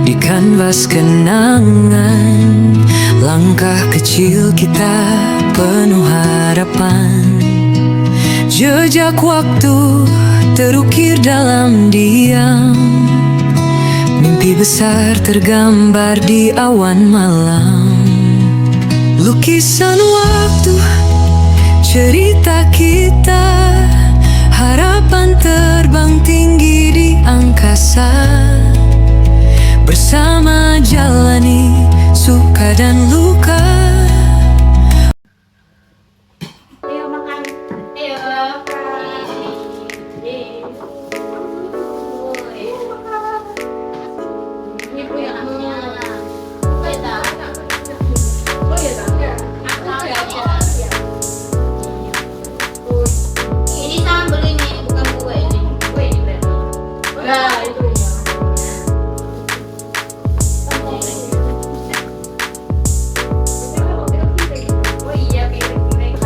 di kanvas kenangan. Langkah kecil kita penuh harapan. Jejak waktu terukir dalam diam. Mimpi besar tergambar di awan malam. Lukisan waktu, cerita kita, harapan terbang tinggi di angkasa. Bersama jalani suka dan luka. Ayo makan, ayo. Ibu yang ambilnya. Ini sambal ini, bukan kue ini. Kue ini berarti. Nah, itu. Oh iya, piring-piring.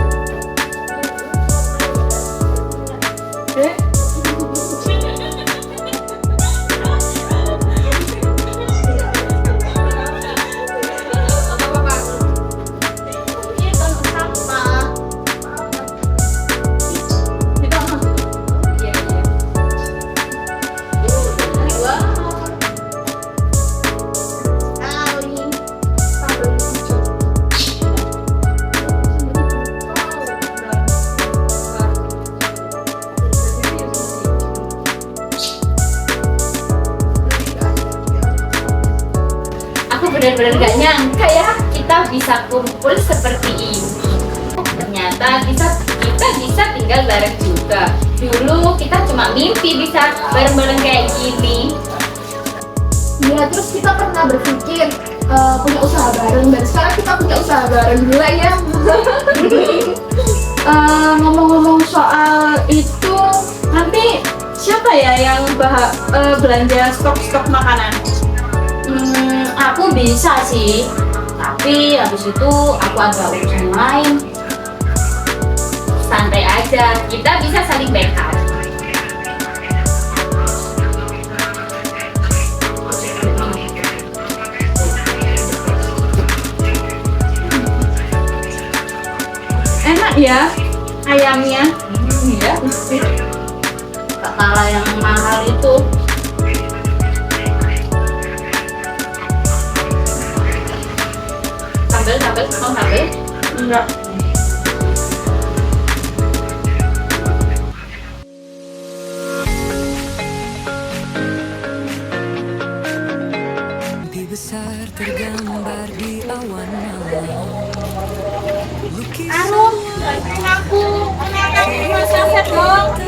Benar-benar gak nyangka ya kita bisa kumpul seperti ini. Ternyata kita bisa tinggal bareng juga. Dulu kita cuma mimpi bisa bareng-bareng kayak gini. Iya, terus kita pernah berpikir punya usaha bareng, dan sekarang kita punya usaha bareng juga ya. Ngomong-ngomong soal itu, nanti siapa ya yang belanja stok-stok makanan? Aku bisa sih, tapi habis itu aku ada urusan lain. Santai aja, kita bisa saling backup. Enak ya ayamnya. Iya, tak kalah yang mahal itu. Sambel, mau sambel? Enggak. Mimpi besar tergambar di awan malam. Anu, aku saset dong.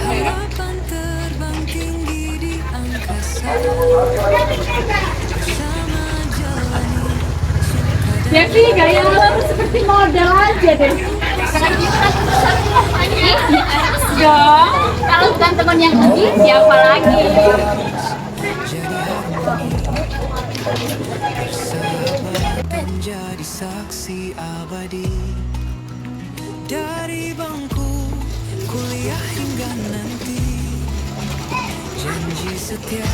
Harapan terbang tinggi di angkasa. Devi, gaya lo seperti model aja deh. Dong, kalau bukan teman yang ini, siapa lagi? Menjadi saksi abadi dari bangku kuliah hingga nanti. Janji setia.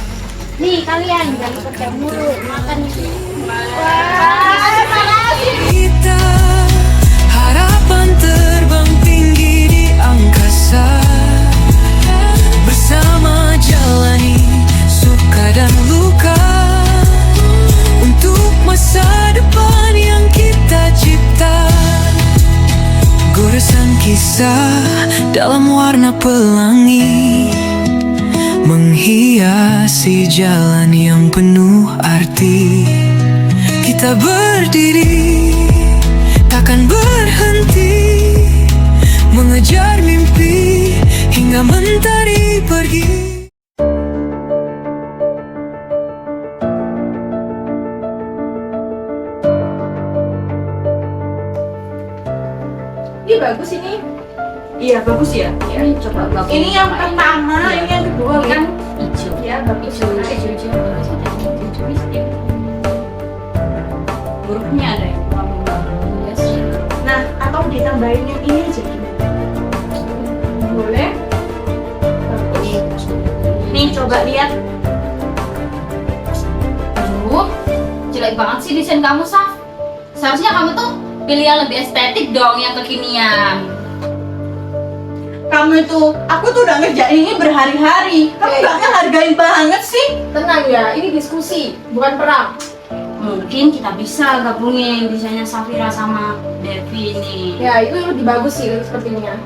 Nih kalian jangan kerja mulu, makan nih. Kita harapan terbang tinggi di angkasa. Bersama jalani suka dan luka. Untuk masa depan yang kita cipta. Goresan kisah dalam warna pelangi. Menghiasi jalan yang penuh arti. Kita berdiri, takkan berhenti. Mengejar mimpi hingga mentari pergi. Ini bagus ini. Iya bagus ya. Ini coba bagus. Ini yang pertama, ini yang kedua kan. Hijau. Ya bagus. Hijau. Hurufnya ada yang yes. Nah, atau ditambahin yang ini aja. Boleh? Bagus. Nih coba lihat. jelek banget sih desain kamu, Saf. Seharusnya kamu tuh pilih yang lebih estetik dong, yang kekinian. Kamu itu, aku tuh udah ngerjain ini berhari-hari. Kamu gak ngehargain banget sih. Tenang ya, ini diskusi, bukan perang. Mungkin kita bisa gabungin desainnya Safira sama Devi nih. Ya, itu lebih bagus sih sepertinya.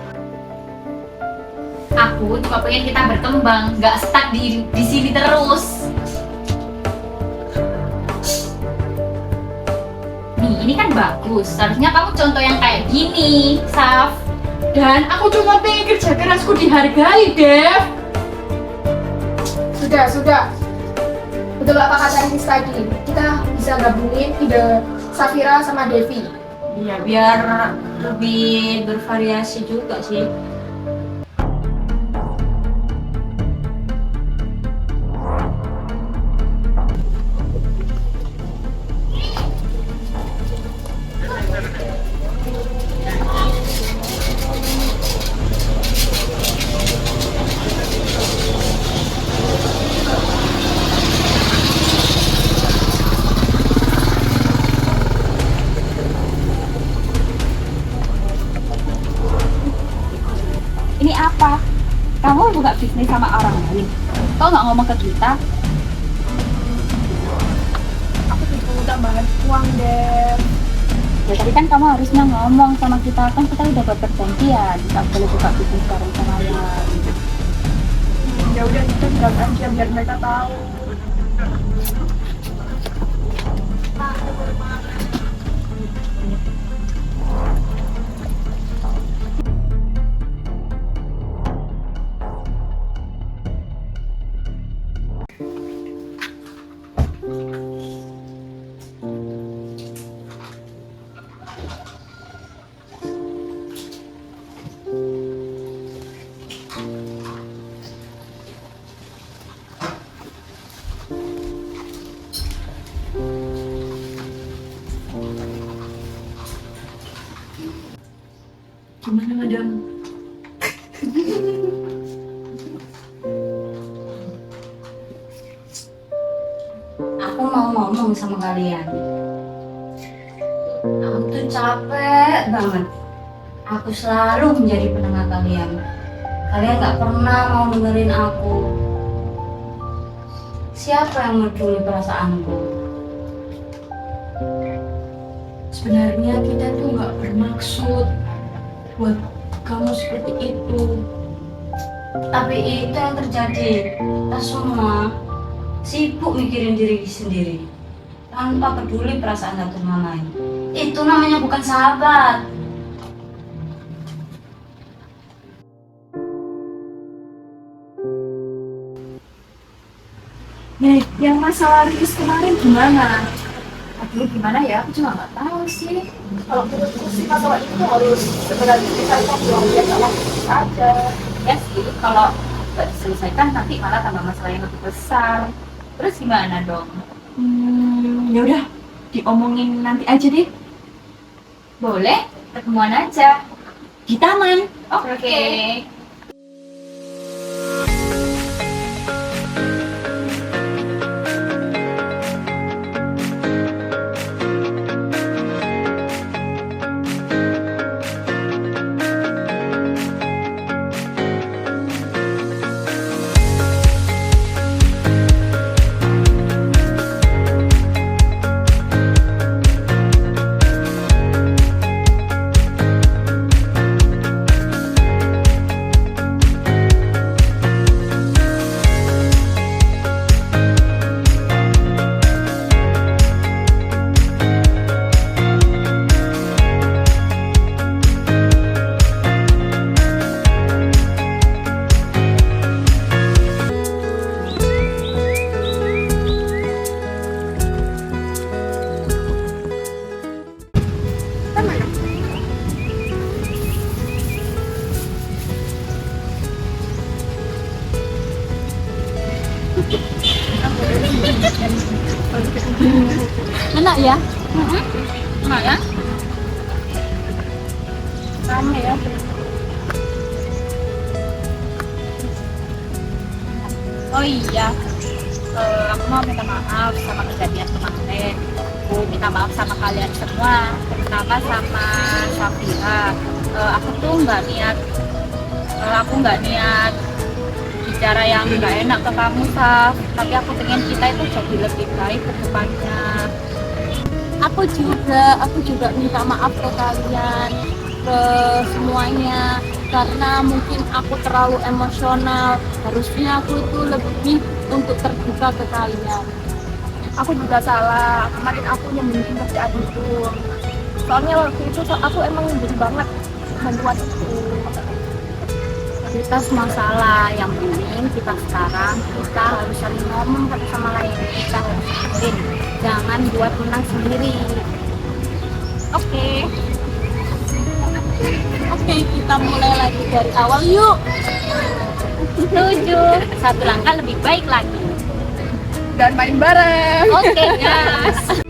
Aku cuma pengen kita berkembang, nggak stuck di sini terus. Nih, ini kan bagus. Seharusnya kamu contoh yang kayak gini, Saf. Dan aku cuma pengen kerja kerasku dihargai, Dev. Sudah. Betul apa kata Inis tadi? Kita bisa gabungin ide Safira sama Devi. Iya, biar lebih bervariasi juga sih. Ini apa? Kamu buka bisnis sama orang lain? Kok nggak ngomong ke kita? Aku butuh tambahan uang, Dev. Ya tadi kan kamu harusnya ngomong sama kita, kan kita udah buat perjanjian, kita boleh buka bisnis bareng sama yang lain. Ya udah, kita bilang aja biar mereka tahu. Gimana, Madam? Aku mau ngomong sama kalian. Aku tuh capek banget. Aku selalu menjadi penengah kalian. Kalian gak pernah mau dengerin aku. Siapa yang peduli perasaanku? Sebenarnya kita tuh gak bermaksud buat kamu seperti itu. Tapi itu yang terjadi. Kita semua sibuk mikirin diri sendiri tanpa peduli perasaan satu sama lain. Itu namanya bukan sahabat. Nih, yang masalah Riris kemarin gimana? Aduh, gimana ya? Aku juga nggak tahu sih. Kalau menurutku sih masalah itu harus sebenarnya kita buang dia sama aja. Ya sih, kalau nggak diselesaikan nanti malah tambah masalah yang lebih besar. Terus gimana dong? Ya udah, diomongin nanti aja deh. Boleh, ketemuan aja Di taman. Oke. Enak ya? Enak ya? Rame ya? Oh iya, Aku mau minta maaf sama kejadian kemarin. Aku minta maaf sama kalian semua, terutama sama Safira. Aku tuh nggak niat bicara yang nggak enak ke kamu, Saf. Tapi aku pengen kita itu jadi lebih baik ke depannya. Aku juga minta maaf ke kalian, ke semuanya, karena mungkin aku terlalu emosional. Harusnya aku itu lebih untuk terbuka ke kalian. Aku juga salah, kemarin aku nyembunyiin kerjaan itu. Soalnya waktu itu aku emang butuh banget bantuan itu. Kita semua salah, yang penting kita sekarang kita harus saling ngomong satu sama lain. Kita harus dengerin, jangan buat menang sendiri. Oke, kita mulai lagi dari awal yuk. Setuju. Satu langkah lebih baik lagi. Dan main bareng. Oke, guys.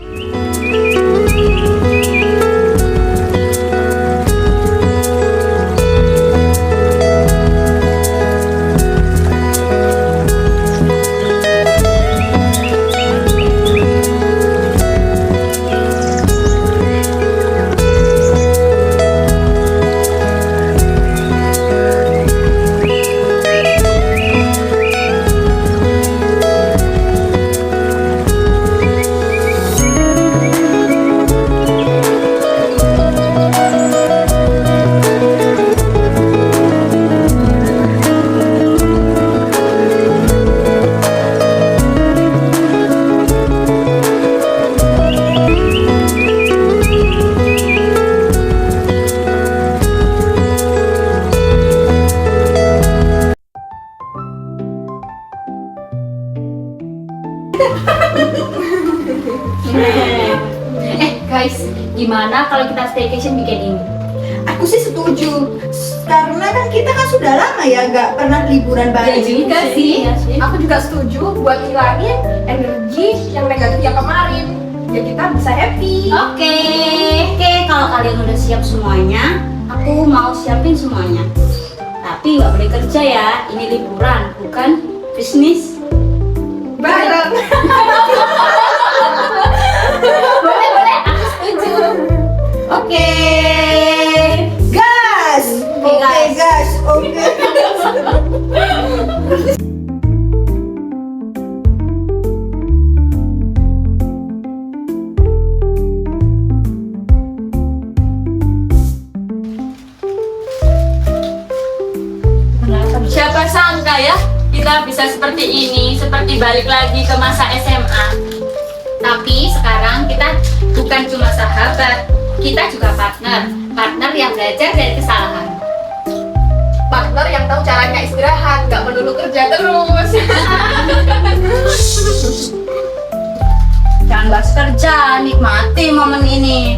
Guys, gimana kalau kita staycation weekend ini? Aku sih setuju. Karena kan kita kan sudah lama ya nggak pernah liburan bareng. juga sih. Aku juga setuju buat ngilangin energi yang negatif yang kemarin. Ya kita bisa happy. Oke. Oke, kalau kalian udah siap semuanya, aku mau siapin semuanya. Tapi nggak boleh kerja ya, ini liburan, bukan bisnis. Bareng. Boleh, aku setuju. Oke, gas. Oke, gas. Oke. Siapa sangka ya kita bisa seperti ini, seperti balik lagi ke masa SMA. Tapi sekarang kita bukan cuma sahabat, kita juga partner yang belajar dari kesalahan. Partner yang tahu caranya istirahat, nggak melulu kerja terus. Jangan bahas kerja, nikmati momen ini.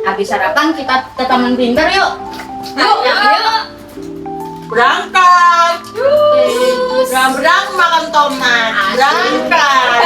Habis sarapan kita ke Taman Pintar yuk. Yuk. Berangkat. Berang makan tomat. Berangkat.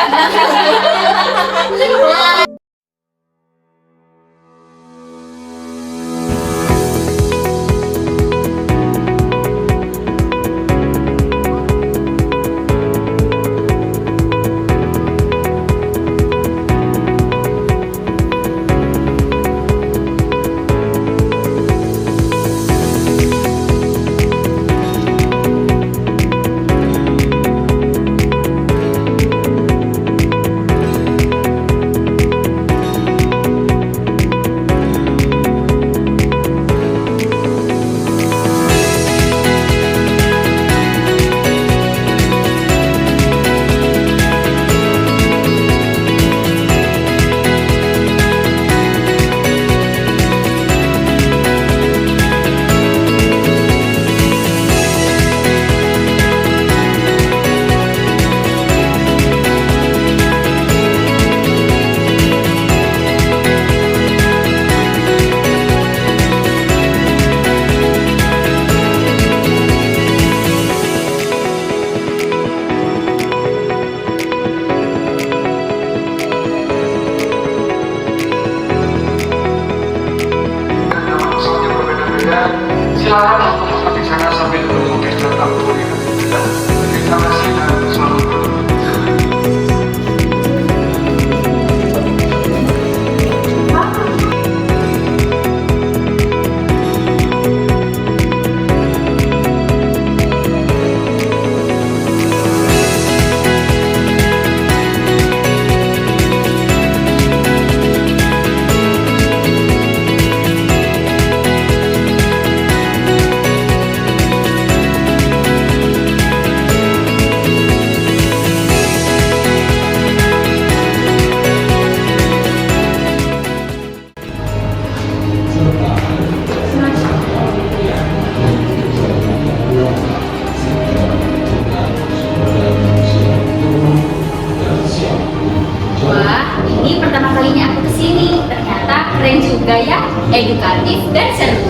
ini pertama kalinya aku kesini. Ternyata keren juga ya, edukatif dan seru.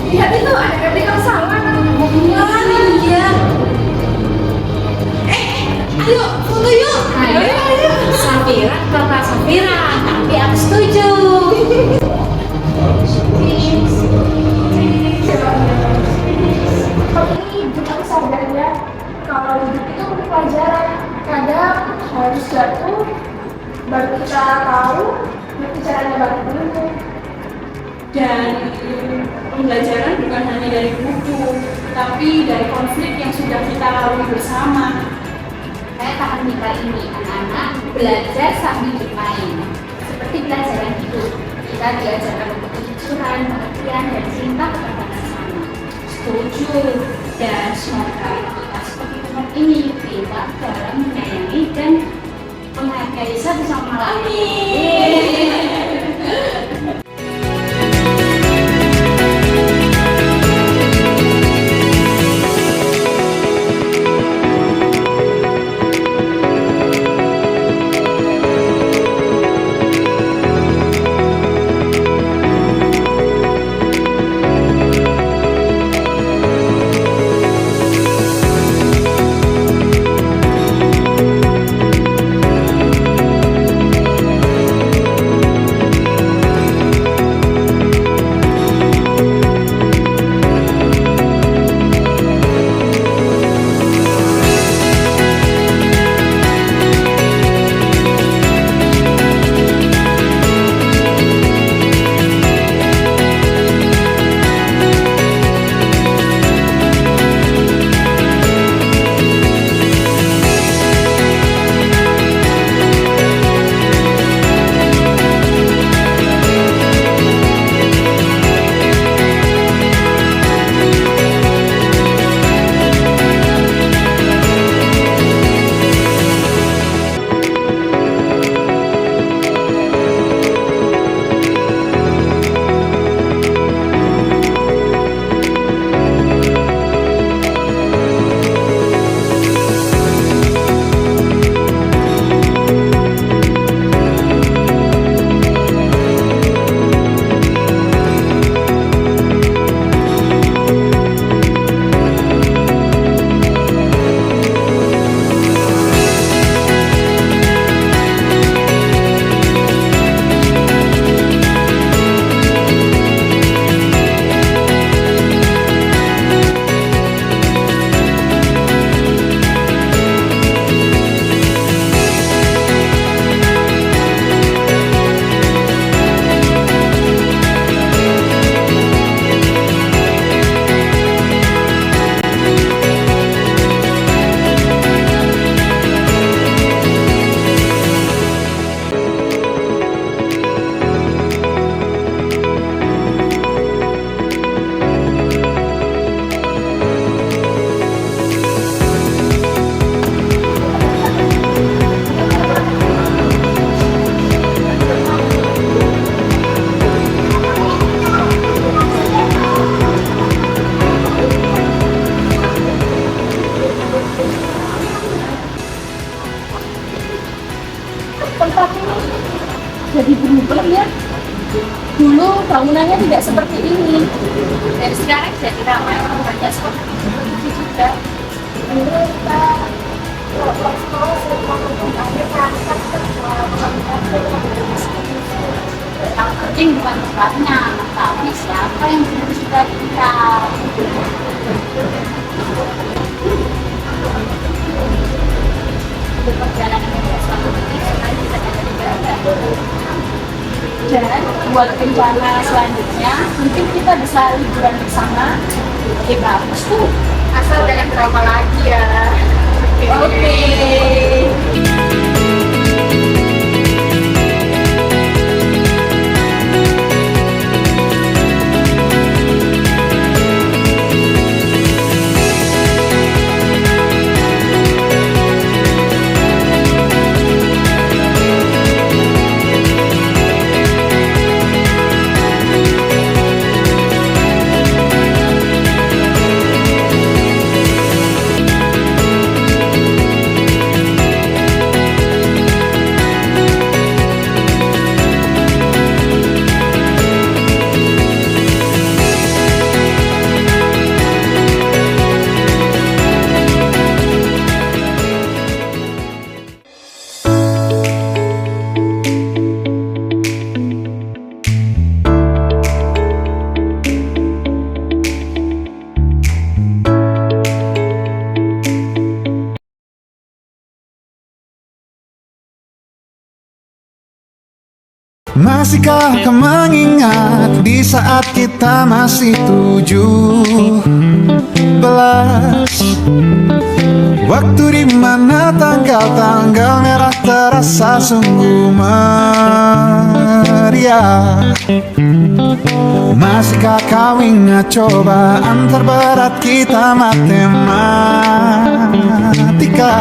Lihat itu ada ketik yang salah. Iya. Ayo foto yuk. Ayo, Safira, kakak Safira, tapi aku setuju. Tapi kita sadar ya, kalau hidup itu pelajaran. Kadang harus jatuh, baru kita tahu bagaimana caranya balik dulu. Dan pembelajaran bukan hanya dari buku, tapi dari konflik yang sudah kita lalui bersama. Saya tahan mitra ini, anak-anak belajar sambil bermain. Seperti pelajaran hidup, kita diajarkan untuk kejujuran, pengertian, dan cinta kepada sesama. Setuju, dan semoga kita seperti teman ini pintar dalam menyayangi dan menghargai satu sama lain. Tempat ini jadi berubah ya. Dulu bangunannya tidak seperti ini. Dan sekarang jadi ramai banyak seperti itu juga. Yang penting bukan tempatnya, tapi siapa yang mencintai kita. Perjalanan yang selalu penting sekali kita ada di Belanda. Dan buat rencana selanjutnya, mungkin kita bisa liburan bersama. Oke, bagus tuh. Asal jangan drama lagi ya. Oke. Masihkah kau mengingat di saat kita masih 17? Waktu di mana tanggal-tanggal merah terasa sungguh meriah. Masihkah kau ingat cobaan terberat kita matematika?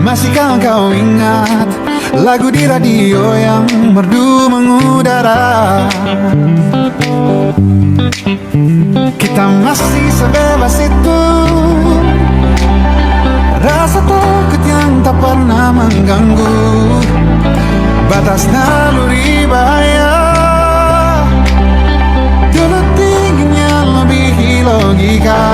Masihkah kau ingat lagu di radio yang merdu mengudara? Kita masih sebebas itu, rasa takut yang tak pernah mengganggu batas naluri bahaya. Dulu tingginya lebihi logika.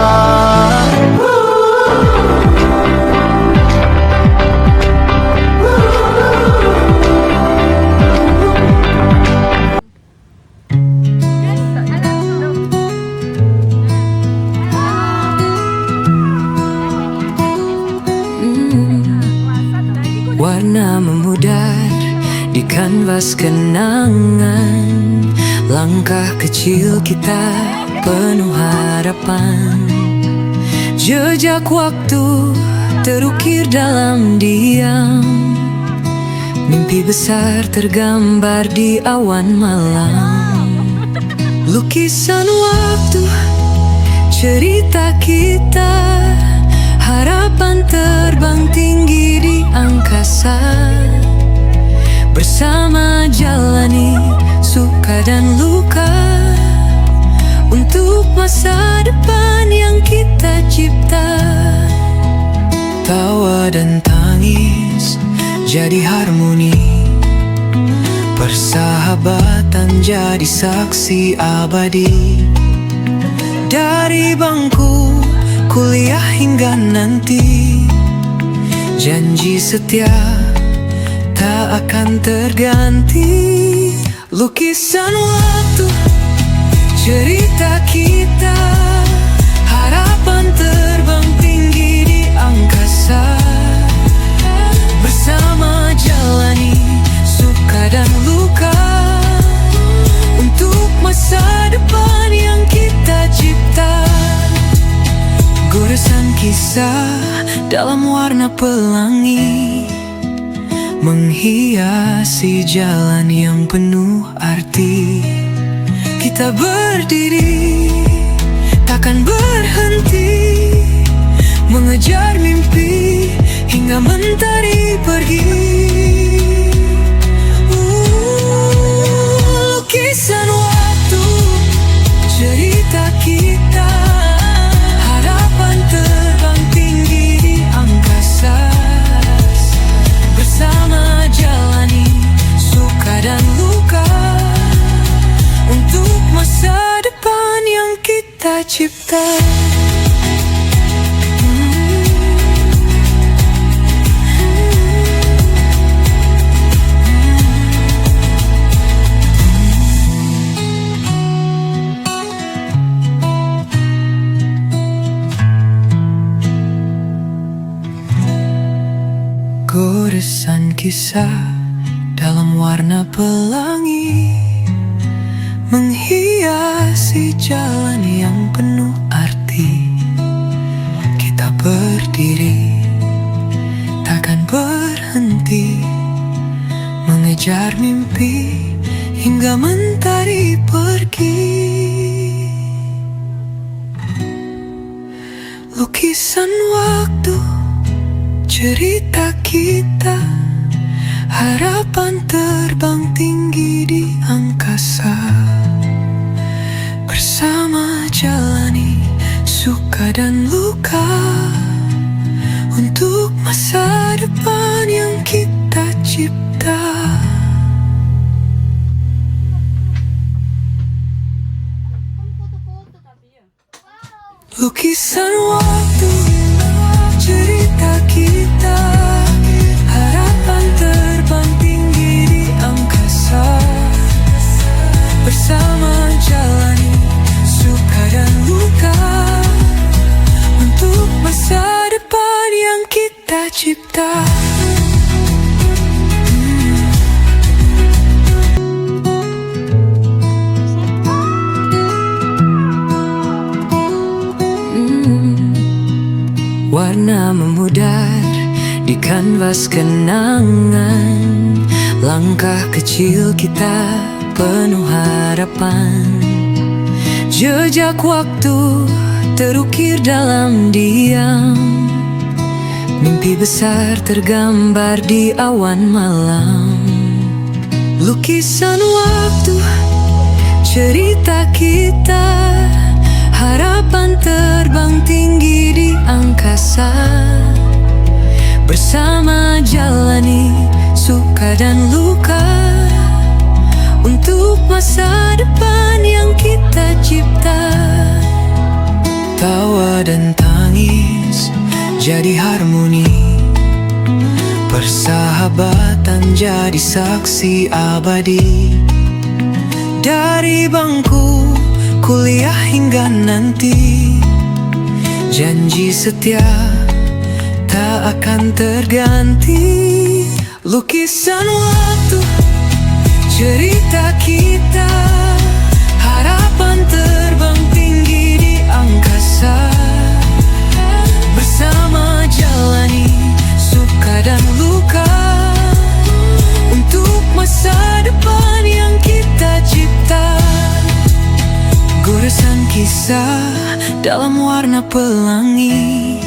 Warna memudar di kanvas kenangan. Langkah kecil kita penuh harapan. Jejak waktu terukir dalam diam. Mimpi besar tergambar di awan malam. Lukisan waktu, cerita kita, harapan terbang tinggi di angkasa. Bersama jalani suka dan luka untuk masa depan yang kita cipta. Tawa dan tangis jadi harmoni, persahabatan jadi saksi abadi. Dari bangku kuliah hingga nanti, janji setia tak akan terganti. Lukisan waktu, cerita kita, harapan terbang tinggi di angkasa. Bersama jalani suka dan luka untuk masa depan yang kita cipta. Goresan kisah dalam warna pelangi menghiasi jalan yang penuh arti. Kita berdiri, takkan berhenti, mengejar mimpi hingga mentari pergi. Lukisan waktu, cerita kita, harapan terbang tinggi di angkasa. Bersama jalani suka dan luka untuk masa depan yang kita cipta. Goresan kisah dalam warna pelangi menghiasi jalan yang penuh arti. Kita berdiri, takkan berhenti, mengejar mimpi hingga mentari pergi. Lukisan waktu, cerita kita, harapan terbang tinggi di angkasa. Bersama jalani suka dan luka untuk masa depan yang kita cipta. Lukisan waktu, cerita kita, harapan terbang tinggi di angkasa. Bersama jalani suka dan luka untuk masa depan yang kita cipta. warna memudar di kanvas kenangan. Langkah kecil kita penuh harapan. Jejak waktu terukir dalam diam. Mimpi besar tergambar di awan malam. Lukisan waktu, cerita kita, harapan terbang tinggi di angkasa. Bersama jalani suka dan luka, untuk masa depan yang kita cipta. Tawa dan tangis jadi harmoni, persahabatan jadi saksi abadi. Dari bangku kuliah hingga nanti, janji setia tak akan terganti. Lukisan waktu, cerita kita, harapan terbang tinggi di angkasa. Bersama jalani suka dan luka, untuk masa depan yang kita cipta. Goresan kisah dalam warna pelangi,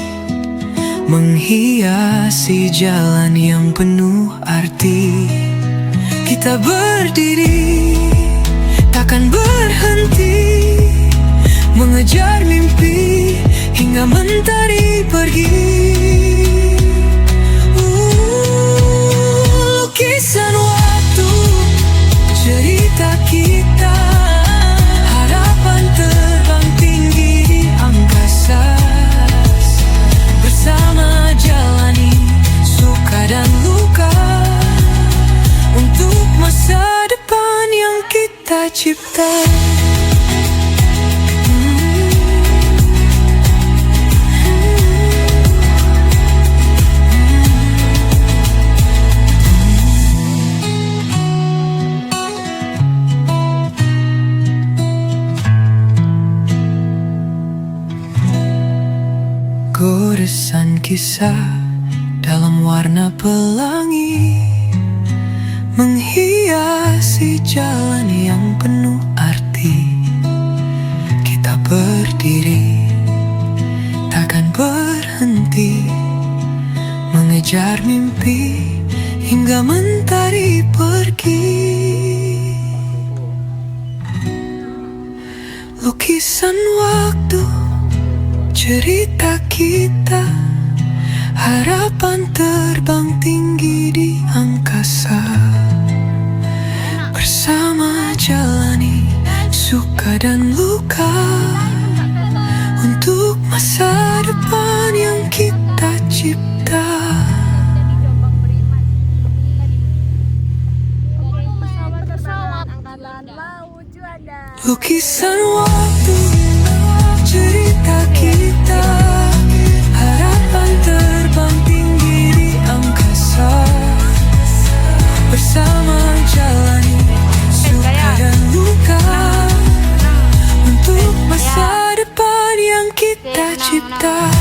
menghiasi jalan yang penuh arti. Kita berdiri, takkan berhenti, mengejar mimpi hingga mentari pergi. Lukisan waktu, cerita kita, harapan terbang tinggi di angkasa. Bersama jalani suka dan luka, untuk masa depan yang kita cipta. Goresan kisah dalam warna pelangi, menghiasi jalan yang penuh arti. Kita berdiri, takkan berhenti, mengejar mimpi hingga mentari pergi. Lukisan waktu, cerita kita, harapan terbang tinggi di angkasa. Bersama jalani suka dan luka, untuk masa depan yang kita cipta. Lukisan waktu, cerita kita, harapan terbang tinggi di angkasa. Bersama jalani suka dan luka, untuk masa depan yang kita cipta.